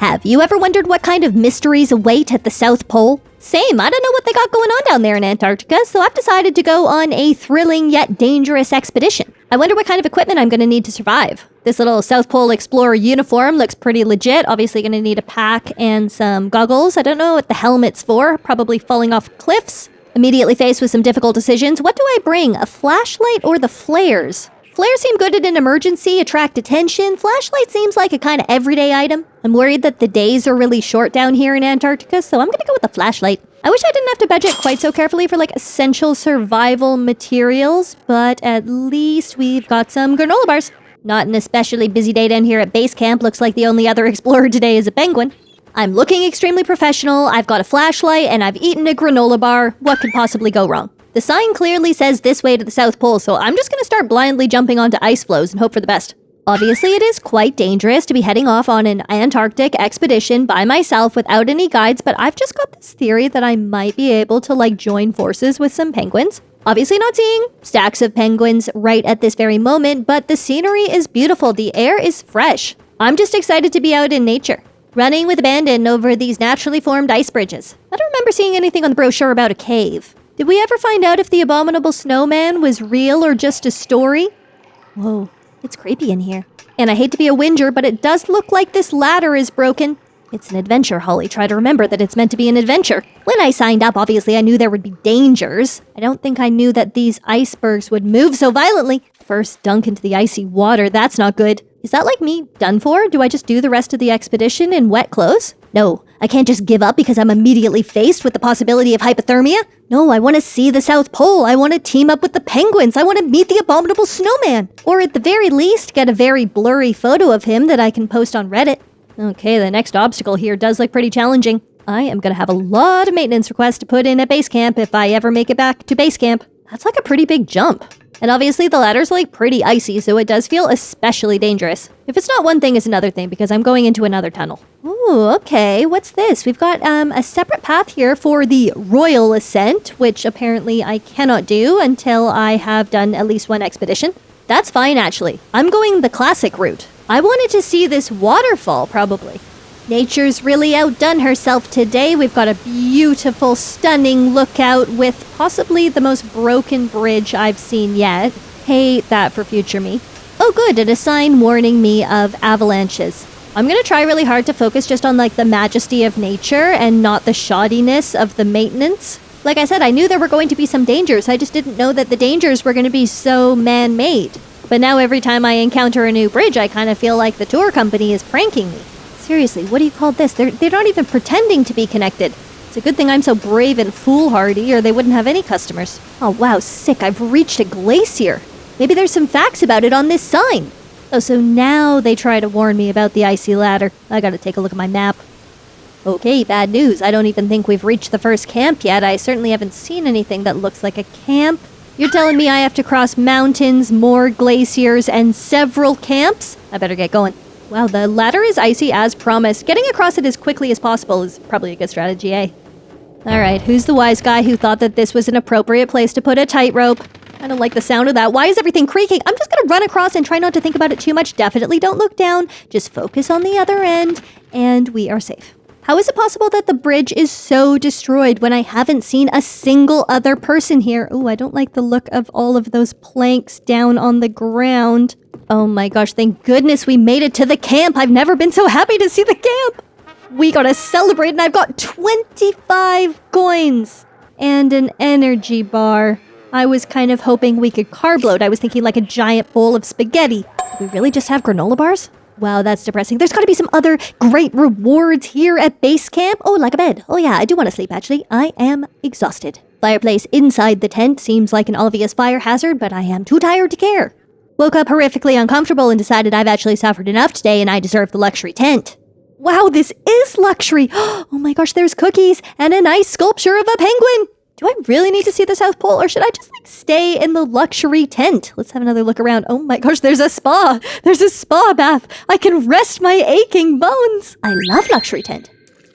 Have you ever wondered what kind of mysteries await at the South Pole? Same, I don't know what they got going on down there in Antarctica, so I've decided to go on a thrilling yet dangerous expedition. I wonder what kind of equipment I'm going to need to survive. This little South Pole Explorer uniform looks pretty legit. Obviously going to need a pack and some goggles. I don't know what the helmet's for, probably falling off cliffs. Immediately faced with some difficult decisions. What do I bring, a flashlight or the flares? Flares seem good in an emergency, attract attention. Flashlight seems like a kind of everyday item. I'm worried that the days are really short down here in Antarctica, so I'm gonna go with the flashlight. I wish I didn't have to budget quite so carefully for like essential survival materials, but at least we've got some granola bars. Not an especially busy day down here at base camp. Looks like the only other explorer today is a penguin. I'm looking extremely professional, I've got a flashlight, and I've eaten a granola bar. What could possibly go wrong? The sign clearly says this way to the South Pole, so I'm just gonna start blindly jumping onto ice floes and hope for the best. Obviously, it is quite dangerous to be heading off on an Antarctic expedition by myself without any guides, but I've just got this theory that I might be able to join forces with some penguins. Obviously not seeing stacks of penguins right at this very moment, but the scenery is beautiful, the air is fresh. I'm just excited to be out in nature, running with abandon over these naturally formed ice bridges. I don't remember seeing anything on the brochure about a cave. Did we ever find out if the abominable snowman was real or just a story? Whoa, it's creepy in here. And I hate to be a whinger, but it does look like this ladder is broken. It's an adventure, Holly. Try to remember that it's meant to be an adventure. When I signed up, obviously I knew there would be dangers. I don't think I knew that these icebergs would move so violently. First dunk into the icy water, that's not good. Is that like me done for? Do I just do the rest of the expedition in wet clothes? No, I can't just give up because I'm immediately faced with the possibility of hypothermia. No, I want to see the South Pole. I want to team up with the penguins. I want to meet the abominable snowman. Or at the very least, get a very blurry photo of him that I can post on Reddit. Okay, the next obstacle here does look pretty challenging. I am going to have a lot of maintenance requests to put in at base camp if I ever make it back to base camp. That's like a pretty big jump. And obviously the ladder's pretty icy, so it does feel especially dangerous. If it's not one thing, it's another thing, because I'm going into another tunnel. Ooh, okay, what's this? We've got a separate path here for the Royal Ascent, which apparently I cannot do until I have done at least one expedition. That's fine, actually. I'm going the classic route. I wanted to see this waterfall, probably. Nature's really outdone herself today. We've got a beautiful, stunning lookout with possibly the most broken bridge I've seen yet. Hate that for future me. Oh good, and a sign warning me of avalanches. I'm gonna try really hard to focus just on the majesty of nature and not the shoddiness of the maintenance. Like I said, I knew there were going to be some dangers. I just didn't know that the dangers were gonna be so man-made. But now every time I encounter a new bridge, I kind of feel like the tour company is pranking me. Seriously, what do you call this? They're not even pretending to be connected. It's a good thing I'm so brave and foolhardy, or they wouldn't have any customers. Oh wow, sick, I've reached a glacier. Maybe there's some facts about it on this sign. Oh, so now they try to warn me about the icy ladder. I gotta take a look at my map. Okay, bad news. I don't even think we've reached the first camp yet. I certainly haven't seen anything that looks like a camp. You're telling me I have to cross mountains, more glaciers, and several camps? I better get going. Wow, the ladder is icy as promised. Getting across it as quickly as possible is probably a good strategy, eh? Alright, who's the wise guy who thought that this was an appropriate place to put a tightrope? I don't like the sound of that. Why is everything creaking? I'm just gonna run across and try not to think about it too much. Definitely don't look down. Just focus on the other end, and we are safe. How is it possible that the bridge is so destroyed when I haven't seen a single other person here? Ooh, I don't like the look of all of those planks down on the ground. Oh my gosh, thank goodness we made it to the camp. I've never been so happy to see the camp. We gotta celebrate, and I've got 25 coins and an energy bar. I was kind of hoping we could carb load. I was thinking like a giant bowl of spaghetti. Do we really just have granola bars? Wow, that's depressing. There's gotta be some other great rewards here at base camp. Oh, like a bed. Oh yeah, I do want to sleep actually. I am exhausted. Fireplace inside the tent seems like an obvious fire hazard, but I am too tired to care. Woke up horrifically uncomfortable and decided I've actually suffered enough today and I deserve the luxury tent. Wow, this is luxury! Oh my gosh, there's cookies and a nice sculpture of a penguin! Do I really need to see the South Pole, or should I just stay in the luxury tent? Let's have another look around. Oh my gosh, there's a spa! There's a spa bath! I can rest my aching bones! I love luxury tent.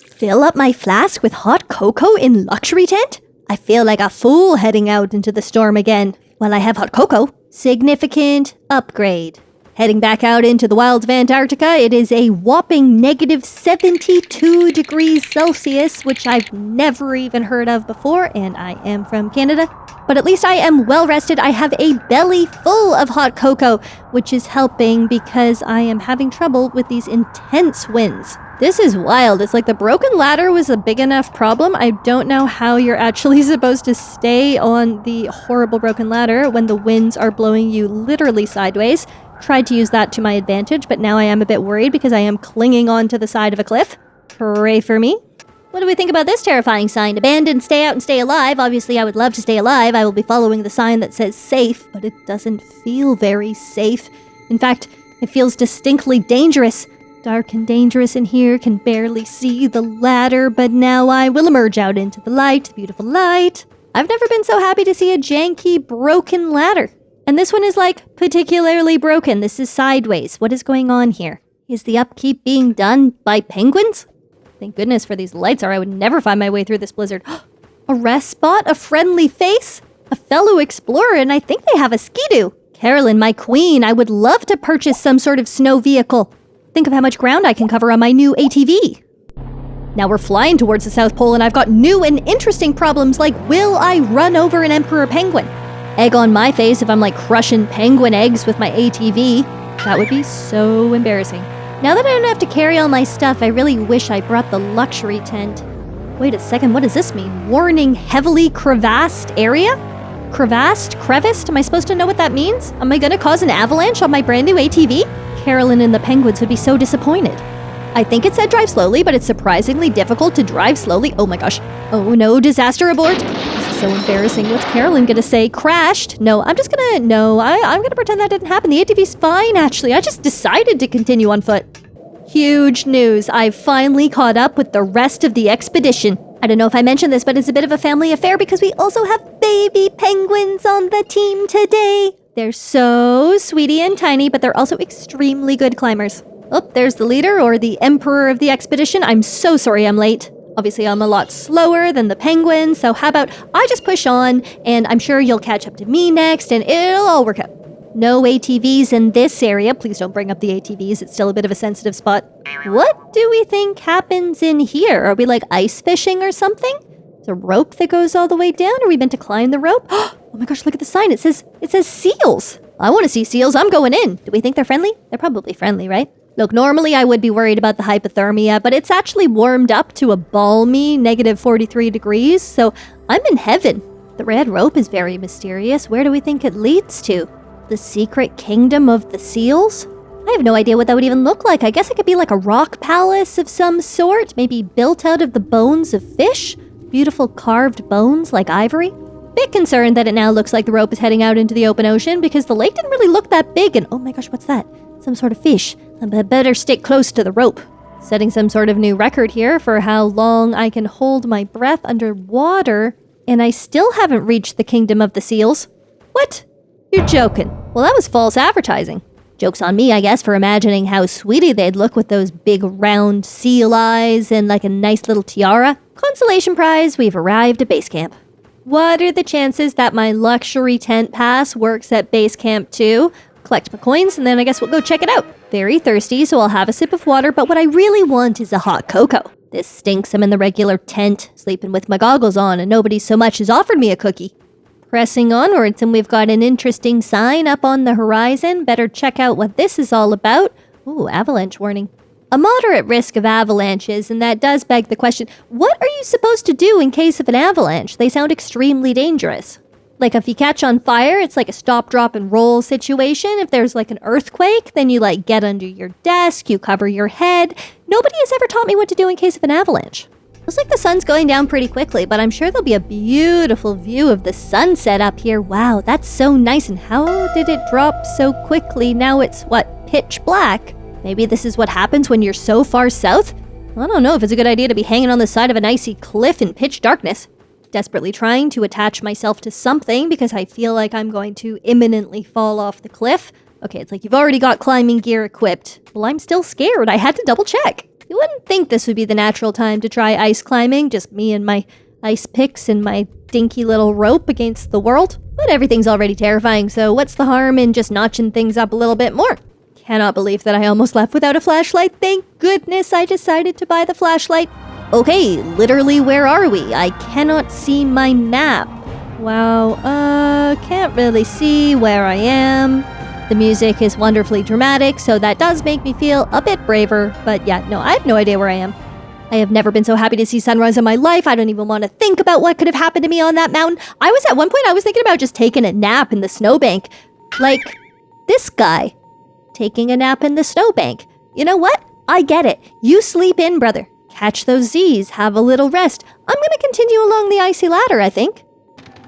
Fill up my flask with hot cocoa in luxury tent? I feel like a fool heading out into the storm again. While I have hot cocoa. Significant upgrade. Heading back out into the wilds of Antarctica, it is a whopping negative 72 degrees Celsius, which I've never even heard of before, and I am from Canada. But at least I am well rested. I have a belly full of hot cocoa, which is helping because I am having trouble with these intense winds. This is wild. It's like the broken ladder was a big enough problem. I don't know how you're actually supposed to stay on the horrible broken ladder when the winds are blowing you literally sideways. Tried to use that to my advantage, but now I am a bit worried because I am clinging onto the side of a cliff. Pray for me. What do we think about this terrifying sign? Abandoned, stay out, and stay alive. Obviously, I would love to stay alive. I will be following the sign that says safe, but it doesn't feel very safe. In fact, it feels distinctly dangerous. Dark and dangerous in here, can barely see the ladder, but now I will emerge out into the light, the beautiful light. I've never been so happy to see a janky, broken ladder. And this one is like particularly broken. This is sideways. What is going on here? Is the upkeep being done by penguins? Thank goodness for these lights, or I would never find my way through this blizzard. A rest spot, a friendly face, a fellow explorer, and I think they have a skidoo. Carolyn, my queen, I would love to purchase some sort of snow vehicle. Think of how much ground I can cover on my new ATV. Now we're flying towards the South Pole, and I've got new and interesting problems like, will I run over an emperor penguin? Egg on my face if I'm like crushing penguin eggs with my ATV. That would be so embarrassing. Now that I don't have to carry all my stuff, I really wish I brought the luxury tent. Wait a second, what does this mean? Warning, heavily crevassed area? Creviced? Am I supposed to know what that means? Am I gonna cause an avalanche on my brand new ATV? Carolyn and the penguins would be so disappointed. I think it said drive slowly, but it's surprisingly difficult to drive slowly. Oh my gosh. Oh no, disaster abort. This is so embarrassing. What's Carolyn gonna say? Crashed? No, I'm gonna pretend that didn't happen. The ATV's fine, actually. I just decided to continue on foot. Huge news. I've finally caught up with the rest of the expedition. I don't know if I mentioned this, but it's a bit of a family affair because we also have baby penguins on the team today. They're so sweetie and tiny, but they're also extremely good climbers. Oh, there's the leader, or the emperor of the expedition. I'm so sorry I'm late. Obviously, I'm a lot slower than the penguins, so how about I just push on, and I'm sure you'll catch up to me next, and it'll all work out. No ATVs in this area. Please don't bring up the ATVs. It's still a bit of a sensitive spot. What do we think happens in here? Are we like ice fishing or something? There's a rope that goes all the way down. Are we meant to climb the rope? Oh my gosh, look at the sign. It says seals. I want to see seals. I'm going in. Do we think they're friendly? They're probably friendly, right? Look, normally I would be worried about the hypothermia, but it's actually warmed up to a balmy negative 43 degrees, so I'm in heaven. The red rope is very mysterious. Where do we think it leads to? The secret kingdom of the seals? I have no idea what that would even look like. I guess it could be like a rock palace of some sort, maybe built out of the bones of fish. Beautiful carved bones like ivory. Bit concerned that it now looks like the rope is heading out into the open ocean because the lake didn't really look that big, and oh my gosh, what's that? Some sort of fish. I better stick close to the rope. Setting some sort of new record here for how long I can hold my breath underwater, and I still haven't reached the kingdom of the seals. What? You're joking. Well, that was false advertising. Joke's on me, I guess, for imagining how sweetie they'd look with those big round seal eyes and like a nice little tiara. Consolation prize, we've arrived at base camp. What are the chances that my luxury tent pass works at base camp too? Collect my coins, and then I guess we'll go check it out. Very thirsty, so I'll have a sip of water, but what I really want is a hot cocoa. This stinks. I'm in the regular tent, sleeping with my goggles on, and nobody so much as offered me a cookie. Pressing onwards, and we've got an interesting sign up on the horizon. Better check out what this is all about. Ooh, avalanche warning. A moderate risk of avalanches, and that does beg the question, what are you supposed to do in case of an avalanche? They sound extremely dangerous. Like if you catch on fire, it's like a stop, drop, and roll situation. If there's like an earthquake, then you like get under your desk, you cover your head. Nobody has ever taught me what to do in case of an avalanche. Looks like the sun's going down pretty quickly, but I'm sure there'll be a beautiful view of the sunset up here. Wow, that's so nice. And how did it drop so quickly? Now it's, what, pitch black? Maybe this is what happens when you're so far south? I don't know if it's a good idea to be hanging on the side of an icy cliff in pitch darkness. Desperately trying to attach myself to something because I feel like I'm going to imminently fall off the cliff. Okay, it's like you've already got climbing gear equipped. Well, I'm still scared. I had to double check. You wouldn't think this would be the natural time to try ice climbing, just me and my ice picks and my dinky little rope against the world. But everything's already terrifying, so what's the harm in just notching things up a little bit more? cannot believe that I almost left without a flashlight. Thank goodness I decided to buy the flashlight. Okay, literally, where are we? I cannot see my map. Wow, can't really see where I am. The music is wonderfully dramatic, so that does make me feel a bit braver. But yeah, no, I have no idea where I am. I have never been so happy to see sunrise in my life. I don't even want to think about what could have happened to me on that mountain. At one point, I was thinking about just taking a nap in the snowbank. Like this guy taking a nap in the snowbank. You know what? I get it. You sleep in, brother. Catch those Z's, have a little rest. I'm gonna continue along the icy ladder, I think.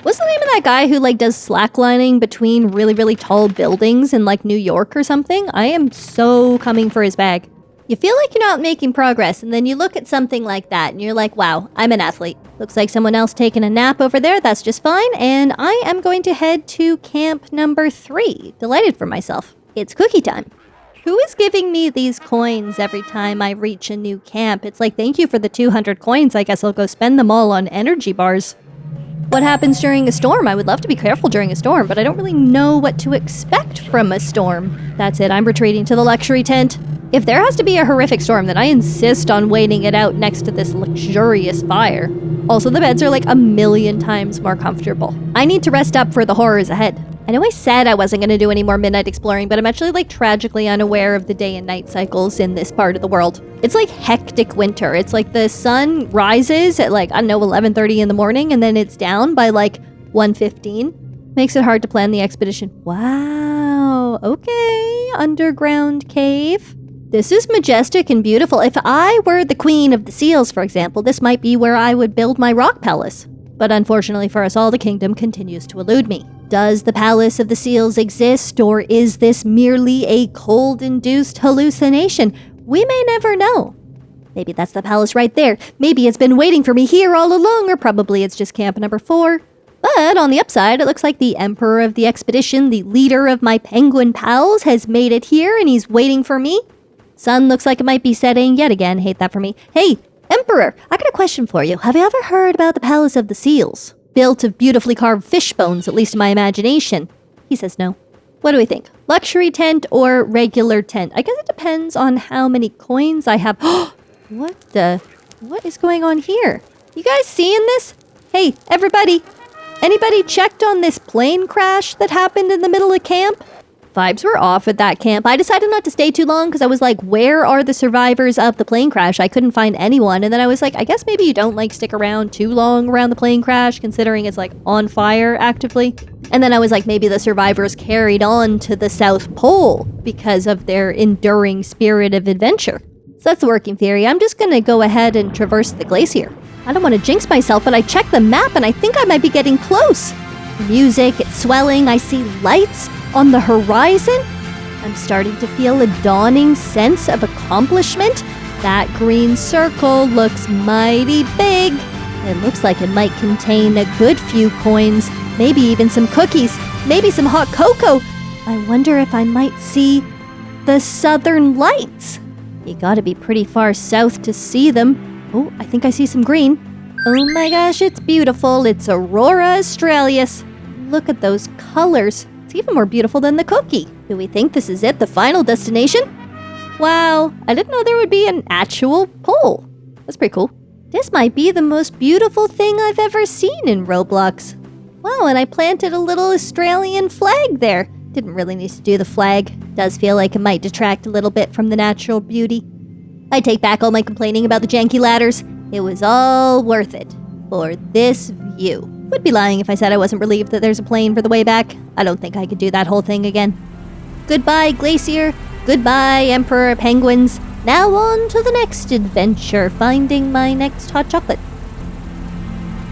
What's the name of that guy who does slacklining between really, really tall buildings in New York or something? I am so coming for his bag. You feel like you're not making progress, and then you look at something like that, and you're like, wow, I'm an athlete. Looks like someone else taking a nap over there, that's just fine, and I am going to head to camp number 3. Delighted for myself. It's cookie time. Who is giving me these coins every time I reach a new camp? It's like, thank you for the 200 coins, I guess I'll go spend them all on energy bars. What happens during a storm? I would love to be careful during a storm, but I don't really know what to expect from a storm. That's it, I'm retreating to the luxury tent. If there has to be a horrific storm, then I insist on waiting it out next to this luxurious fire. Also, the beds are a million times more comfortable. I need to rest up for the horrors ahead. I know I said I wasn't going to do any more midnight exploring, but I'm actually tragically unaware of the day and night cycles in this part of the world. It's hectic winter. It's the sun rises at 11:30 in the morning, and then it's down by 1:15. Makes it hard to plan the expedition. Wow, okay, underground cave. This is majestic and beautiful. If I were the queen of the seals, for example, this might be where I would build my rock palace. But unfortunately for us all, the kingdom continues to elude me. Does the palace of the seals exist, or is this merely a cold-induced hallucination? We may never know. Maybe that's the palace right there. Maybe it's been waiting for me here all along, or probably it's just camp number 4. But on the upside, it looks like the emperor of the expedition, the leader of my penguin pals, has made it here and he's waiting for me. Sun looks like it might be setting yet again. Hate that for me. Hey, Emperor, I got a question for you. Have you ever heard about the Palace of the Seals? Built of beautifully carved fish bones, at least in my imagination. He says no. What do we think? Luxury tent or regular tent? I guess it depends on how many coins I have. What is going on here? You guys seeing this? Hey, everybody. Anybody checked on this plane crash that happened in the middle of camp? Vibes were off at that camp. I decided not to stay too long because I was like, where are the survivors of the plane crash? I couldn't find anyone. And then I was like, I guess maybe you don't stick around too long around the plane crash, considering it's on fire actively. And then I was like, maybe the survivors carried on to the South Pole because of their enduring spirit of adventure. So that's the working theory. I'm just gonna go ahead and traverse the glacier. I don't want to jinx myself, but I checked the map and I think I might be getting close. Music, it's swelling, I see lights on the horizon. I'm starting to feel a dawning sense of accomplishment. That green circle looks mighty big. It looks like it might contain a good few coins, maybe even some cookies, maybe some hot cocoa. I wonder if I might see the southern lights. You gotta be pretty far south to see them. Oh, I think I see some green. Oh my gosh, it's beautiful. It's Aurora Australis. Look at those colors. It's even more beautiful than the cookie. Do we think this is it, the final destination? Wow, I didn't know there would be an actual pole. That's pretty cool. This might be the most beautiful thing I've ever seen in Roblox. Wow, and I planted a little Australian flag there. Didn't really need to do the flag. Does feel like it might detract a little bit from the natural beauty. I take back all my complaining about the janky ladders. It was all worth it for this view. Would be lying if I said I wasn't relieved that there's a plane for the way back. I don't think I could do that whole thing again. Goodbye, glacier. Goodbye, Emperor Penguins. Now on to the next adventure, finding my next hot chocolate.